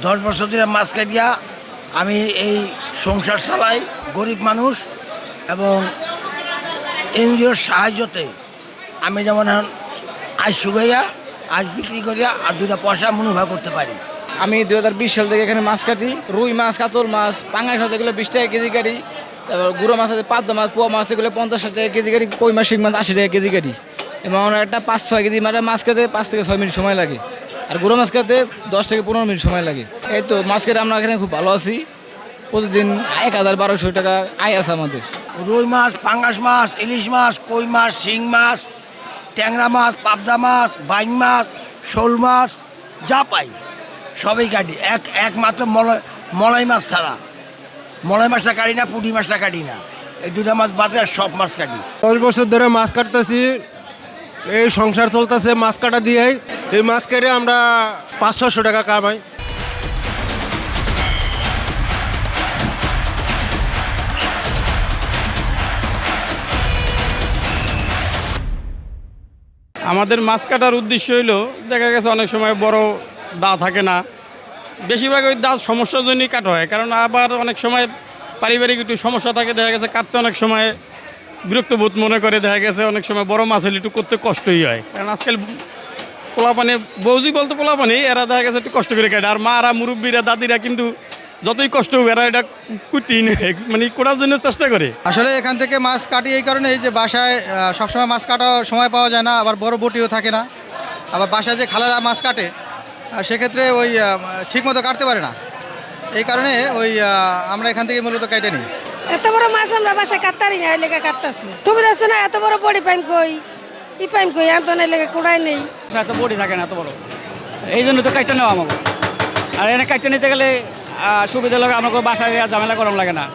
10 বছর ধরে মাছ কাটিয়া আমি এই সংসার চালাই, গরিব মানুষ। এবং এনজিওর সাহায্যতে আমি যেমন এখন আজ শুকাইয়া আজ বিক্রি করিয়া আর 2টা পয়সা মুনাফা করতে পারি। আমি 2020 সাল থেকে এখানে মাছ কাটি। রুই মাছ, কাতল মাছ, পাঙ্গাস মাছ এগুলো 20 টাকা কেজি কাটি। তারপর গুঁড়ো মাছ আছে, পাবদা মাছ, পোয়া মাছ এগুলো 50 টাকা কেজি কাটি। কই মাছ, শিং মাছ 80 টাকা কেজি কাটি। এবং একটা 5-6 কেজি মাছ খেতে 5 থেকে 6 মিনিট সময় লাগে। আর গুঁড়ো মাছ খেতে 10 থেকে 15 মিনিট সময় লাগে। এই তো মাছ খেতে আমরা এখানে খুব ভালো আছি। প্রতিদিন 1000-1200 টাকা আয় আছে আমাদের। রুই মাছ, পাঙ্গাস মাছ, ইলিশ মাছ, কই মাছ, শিং মাছ, ট্যাংরা মাছ, পাবদা মাছ, বাইং মাছ, শোল মাছ যা পাই সবই কাটি। একমাত্র মলাই মাছ ছাড়া, মলাই মাছটা কাটি না, পুঁটি মাছটা কাটি না। এই 2টা মাছ বাদে আর সব মাছ কাটি। 10 বছর ধরে মাছ কাটতেছি, এই সংসার চলতেছে মাছ কাটা দিয়েই। এই মাছ কেটে আমরা 500-600 টাকা কামাই। আমাদের মাছ কাটার উদ্দেশ্য হইল, দেখা গেছে অনেক সময় বড় দা থাকে না, বেশিরভাগ ওই দা সমস্যার জন্যই কাটা হয়। কারণ আবার অনেক সময় পারিবারিক একটু সমস্যা থাকে, দেখা গেছে কাটতে অনেক সময় বিরক্ত বোধ মনে করে। দেখা গেছে অনেক সময় বড় মাছ হলে একটু করতে কষ্টই হয়। কারণ আজকাল পোলাপানি, বৌজি বলতে পোলাপানি, এরা দেখা গেছে একটু কষ্ট করে কাটে। আর মারা, মুরব্বীরা, দাদিরা কিন্তু যতই কষ্ট হোক এরা এটা কুটি নেয়, মানে করার জন্য চেষ্টা করে। আসলে এখান থেকে মাছ কাটি এই কারণে যে বাসায় সবসময় মাছ কাটার সময় পাওয়া যায় না, আবার বড় বটিও থাকে না। আবার বাসায় যে খালারা মাছ কাটে সেক্ষেত্রে ওই ঠিকমতো কাটতে পারে না। এই কারণে আমরা এখান থেকে মূলত কেটে নিই। এত বড় মাছ আমরা বাসায় কাটতারি না, এই লেগে কাটতাছি। সুবিধা আছে না, এত বড় বড়ি পাইম কই, ই পাইম কই, এত না লেগে কুড়াই নেই। এত বড়ি থাকে না এত বড়, এই জন্য তো কাটতে নেওয়া আমাকে। আর এনে কাটতে নিতে গেলে সুবিধা লাগে, আমাকে বাসায় ঝামেলা করানো লাগে না।